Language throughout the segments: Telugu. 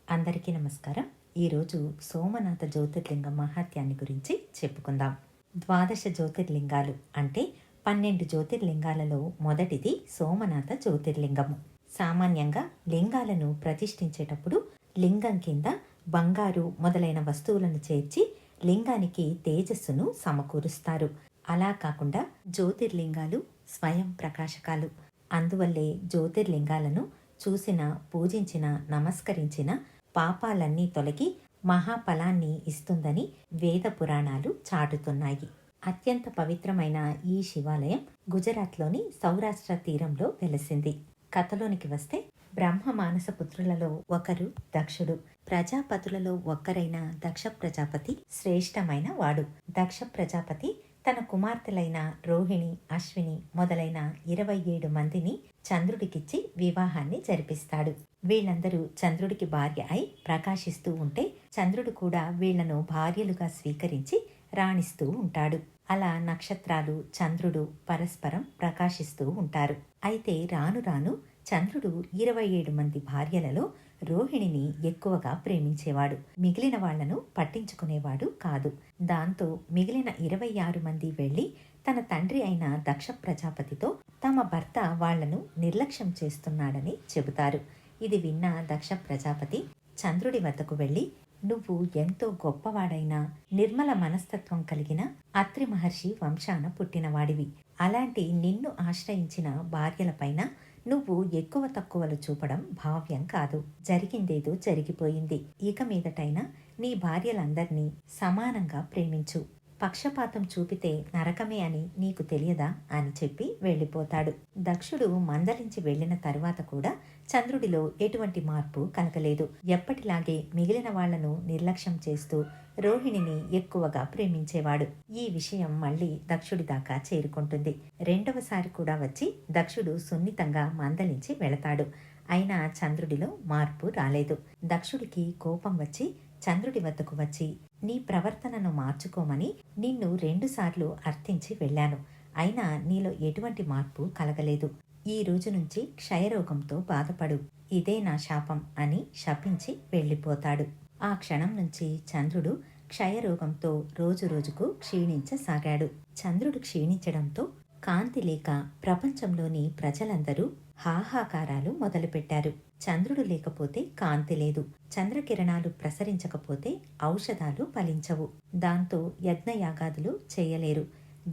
అందరికీ నమస్కారం. ఈరోజు సోమనాథ జ్యోతిర్లింగం మహాత్యాన్ని గురించి చెప్పుకుందాం. ద్వాదశ జ్యోతిర్లింగాలు అంటే 12 జ్యోతిర్లింగాలలో మొదటిది సోమనాథ జ్యోతిర్లింగము. సామాన్యంగా లింగాలను ప్రతిష్ఠించేటప్పుడు లింగం కింద బంగారు మొదలైన వస్తువులను చేర్చి లింగానికి తేజస్సును సమకూరుస్తారు. అలా కాకుండా జ్యోతిర్లింగాలు స్వయం ప్రకాశకాలు. అందువల్లే జ్యోతిర్లింగాలను చూసిన, పూజించిన, నమస్కరించిన పాపాలన్నీ తొలగి మహాఫలాన్ని ఇస్తుందని వేద పురాణాలు చాటుతున్నాయి. అత్యంత పవిత్రమైన ఈ శివాలయం గుజరాత్లోని సౌరాష్ట్ర తీరంలో వెలసింది. కథలోనికి వస్తే బ్రహ్మ మానస పుత్రులలో ఒకరు దక్షుడు. ప్రజాపతులలో ఒక్కరైన దక్ష ప్రజాపతి శ్రేష్టమైన వాడు. దక్ష ప్రజాపతి తన కుమార్తెలైన రోహిణి, అశ్విని మొదలైన 27 మందిని చంద్రుడికిచ్చి వివాహాన్ని జరిపిస్తాడు. వీళ్ళందరూ చంద్రుడికి భార్య అయి ప్రకాశిస్తూ ఉంటే చంద్రుడు కూడా వీళ్లను భార్యలుగా స్వీకరించి రాణిస్తూ ఉంటాడు. అలా నక్షత్రాలు, చంద్రుడు పరస్పరం ప్రకాశిస్తూ ఉంటారు. అయితే రాను రాను చంద్రుడు 27 మంది భార్యలలో రోహిణిని ఎక్కువగా ప్రేమించేవాడు. మిగిలిన వాళ్లను పట్టించుకునేవాడు కాదు. దాంతో మిగిలిన 26 మంది వెళ్లి తన తండ్రి అయిన దక్ష ప్రజాపతితో తమ భర్త వాళ్లను నిర్లక్ష్యం చేస్తున్నాడని చెబుతారు. ఇది విన్న దక్ష ప్రజాపతి చంద్రుడి వద్దకు వెళ్లి, నువ్వు ఎంతో గొప్పవాడైన నిర్మల మనస్తత్వం కలిగిన అత్రి మహర్షి వంశాన పుట్టినవాడివి. అలాంటి నిన్ను ఆశ్రయించిన భార్యలపైన నువ్వు ఎక్కువ తక్కువలు చూపడం భావ్యం కాదు. జరిగిందేదో జరిగిపోయింది. ఇక మీదటైనా నీ భార్యలందర్నీ సమానంగా ప్రేమించు. పక్షపాతం చూపితే నరకమే అని నీకు తెలియదా అని చెప్పి వెళ్ళిపోతాడు. దక్షుడు మందలించి వెళ్లిన తరువాత కూడా చంద్రుడిలో ఎటువంటి మార్పు కలగలేదు. ఎప్పటిలాగే మిగిలిన వాళ్లను నిర్లక్ష్యం చేస్తూ రోహిణిని ఎక్కువగా ప్రేమించేవాడు. ఈ విషయం మళ్లీ దక్షుడి దాకా చేరుకుంటుంది. రెండవసారి కూడా వచ్చి దక్షుడు సున్నితంగా మందలించి వెళతాడు. అయినా చంద్రుడిలో మార్పు రాలేదు. దక్షుడికి కోపం వచ్చి చంద్రుడి వద్దకు వచ్చి, నీ ప్రవర్తనను మార్చుకోమని నిన్ను 2 సార్లు అర్థించి వెళ్ళాను. అయినా నీలో ఎటువంటి మార్పు కలగలేదు. ఈ రోజు నుంచి క్షయరోగంతో బాధపడు. ఇదే నా శాపం అని శపించి వెళ్ళిపోతాడు. ఆ క్షణం నుంచి చంద్రుడు క్షయరోగంతో రోజురోజుకు క్షీణించసాగాడు. చంద్రుడు క్షీణించడంతో కాంతి లేక ప్రపంచంలోని ప్రజలందరూ హాహాకారాలు మొదలుపెట్టారు. చంద్రుడు లేకపోతే కాంతి లేదు. చంద్రకిరణాలు ప్రసరించకపోతే ఔషధాలు ఫలించవు. దాంతో యజ్ఞయాగాదులు చేయలేరు.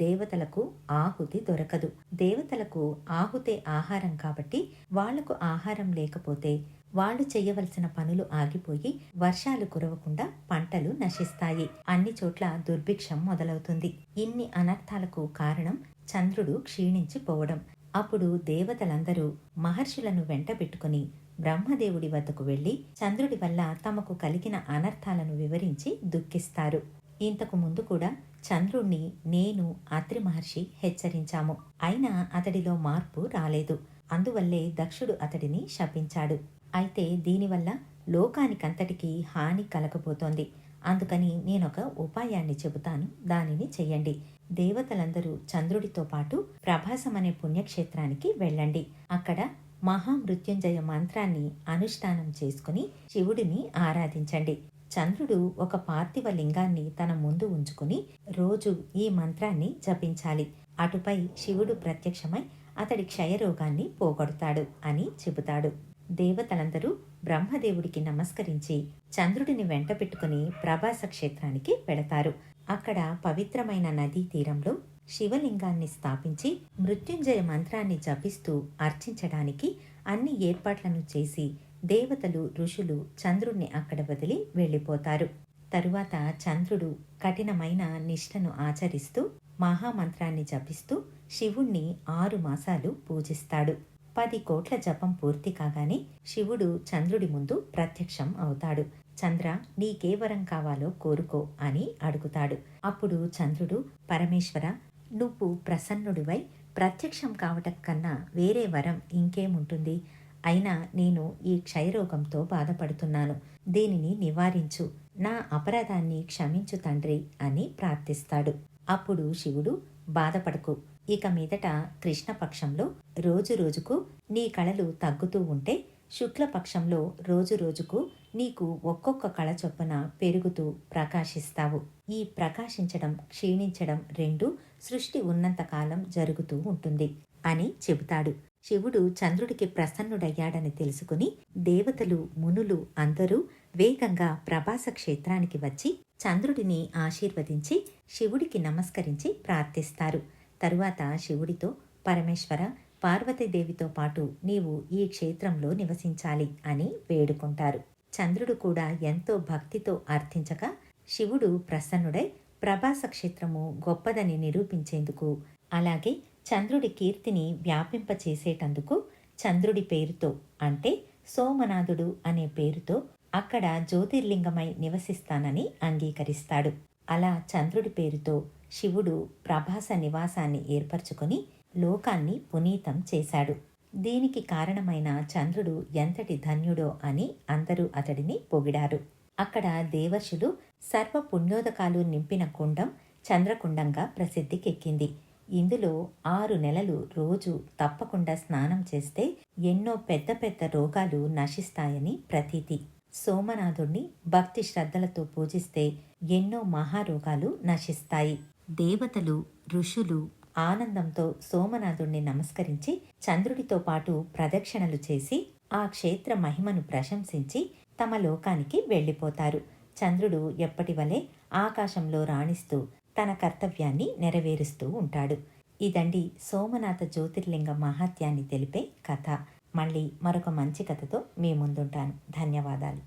దేవతలకు ఆహుతి దొరకదు. దేవతలకు ఆహుతే ఆహారం కాబట్టి వాళ్లకు ఆహారం లేకపోతే వాళ్ళు చేయవలసిన పనులు ఆగిపోయి వర్షాలు కురవకుండా పంటలు నశిస్తాయి. అన్ని చోట్ల దుర్భిక్షం మొదలవుతుంది. ఇన్ని అనర్థాలకు కారణం చంద్రుడు క్షీణించిపోవడం. అప్పుడు దేవతలందరూ మహర్షులను వెంటబెట్టుకుని బ్రహ్మదేవుడి వద్దకు వెళ్లి చంద్రుడి వల్ల తమకు కలిగిన అనర్థాలను వివరించి దుఃఖిస్తారు. ఇంతకు ముందు కూడా చంద్రుణ్ణి నేను, అత్రి మహర్షి హెచ్చరించాము. అయినా అతడిలో మార్పు రాలేదు. అందువల్లే దక్షుడు అతడిని శపించాడు. అయితే దీనివల్ల లోకానికంతటికీ హాని కలగబోతోంది. అందుకని నేనొక ఉపాయాన్ని చెబుతాను, దానిని చెయ్యండి. దేవతలందరూ చంద్రుడితో పాటు ప్రభాసం అనే పుణ్యక్షేత్రానికి వెళ్ళండి. అక్కడ మహామృత్యుంజయ మంత్రాన్ని అనుష్ఠానం చేసుకుని శివుడిని ఆరాధించండి. చంద్రుడు ఒక పార్థివ లింగాన్ని తన ముందు ఉంచుకుని రోజు ఈ మంత్రాన్ని జపించాలి. అటుపై శివుడు ప్రత్యక్షమై అతడి క్షయరోగాన్ని పోగొడతాడు అని చెబుతాడు. దేవతలందరూ బ్రహ్మదేవుడికి నమస్కరించి చంద్రుడిని వెంటబెట్టుకుని ప్రభాస క్షేత్రానికి వెళతారు. అక్కడ పవిత్రమైన నదీ తీరంలో శివలింగాన్ని స్థాపించి మృత్యుంజయ మంత్రాన్ని జపిస్తూ అర్చించడానికి అన్ని ఏర్పాట్లను చేసి దేవతలు, ఋషులు చంద్రుణ్ణి అక్కడ వదిలి వెళ్ళిపోతారు. తరువాత చంద్రుడు కఠినమైన నిష్ఠను ఆచరిస్తూ మహామంత్రాన్ని జపిస్తూ శివుణ్ణి 6 మాసాలు పూజిస్తాడు. 10 కోట్ల జపం పూర్తి కాగానే శివుడు చంద్రుడి ముందు ప్రత్యక్షం అవుతాడు. చంద్ర, నీకే వరం కావాలో కోరుకో అని అడుగుతాడు. అప్పుడు చంద్రుడు, పరమేశ్వర, నువ్వు ప్రసన్నుడివై ప్రత్యక్షం కావటం కన్నా వేరే వరం ఇంకేముంటుంది? అయినా నేను ఈ క్షయరోగంతో బాధపడుతున్నాను. దీనిని నివారించు. నా అపరాధాన్ని క్షమించు తండ్రి అని ప్రార్థిస్తాడు. అప్పుడు శివుడు, బాధపడకు. ఇక మీదట కృష్ణపక్షంలో రోజు రోజుకు నీ కళలు తగ్గుతూ ఉంటే శుక్లపక్షంలో రోజురోజుకు నీకు ఒక్కొక్క కళ చొప్పున పెరుగుతూ ప్రకాశిస్తావు. ఈ ప్రకాశించడం, క్షీణించడం రెండూ సృష్టి ఉన్నంతకాలం జరుగుతూ ఉంటుంది అని చెబుతాడు. శివుడు చంద్రుడికి ప్రసన్నుడయ్యాడని తెలుసుకుని దేవతలు, మునులు అందరూ వేగంగా ప్రభాస క్షేత్రానికి వచ్చి చంద్రుడిని ఆశీర్వదించి శివుడికి నమస్కరించి ప్రార్థిస్తారు. తరువాత శివుడితో, పరమేశ్వర, పార్వతీదేవితో పాటు నీవు ఈ క్షేత్రంలో నివసించాలి అని వేడుకుంటారు. చంద్రుడు కూడా ఎంతో భక్తితో అర్థించగా శివుడు ప్రసన్నుడై ప్రభాస క్షేత్రము గొప్పదని నిరూపించేందుకు, అలాగే చంద్రుడి కీర్తిని వ్యాపింపచేసేటందుకు చంద్రుడి పేరుతో అంటే సోమనాథుడు అనే పేరుతో అక్కడ జ్యోతిర్లింగమై నివసిస్తానని అంగీకరిస్తాడు. అలా చంద్రుడి పేరుతో శివుడు ప్రభాస నివాసాన్ని ఏర్పరచుకొని లోకాన్ని పునీతం చేశాడు. దీనికి కారణమైన చంద్రుడు ఎంతటి ధన్యుడో అని అందరూ అతడిని పొగిడారు. అక్కడ దేవర్షులు సర్వ పుణ్యోదకాలు నింపిన కుండం చంద్రకుండంగా ప్రసిద్ధికెక్కింది. ఇందులో 6 నెలలు రోజు తప్పకుండా స్నానం చేస్తే ఎన్నో పెద్ద పెద్ద రోగాలు నశిస్తాయని ప్రతీతి. సోమనాథుణ్ణి భక్తి శ్రద్ధలతో పూజిస్తే ఎన్నో మహారోగాలు నశిస్తాయి. దేవతలు, ఋషులు ఆనందంతో సోమనాథుణ్ణి నమస్కరించి చంద్రుడితో పాటు ప్రదక్షిణలు చేసి ఆ క్షేత్ర మహిమను ప్రశంసించి తమ లోకానికి వెళ్ళిపోతారు. చంద్రుడు ఎప్పటివలే ఆకాశంలో రాణిస్తూ తన కర్తవ్యాన్ని నెరవేరుస్తూ ఉంటాడు. ఇదండి సోమనాథ జ్యోతిర్లింగ మహాత్యాన్ని తెలిపే కథ. మళ్ళీ మరొక మంచి కథతో మీ ముందుంటాను. ధన్యవాదాలు.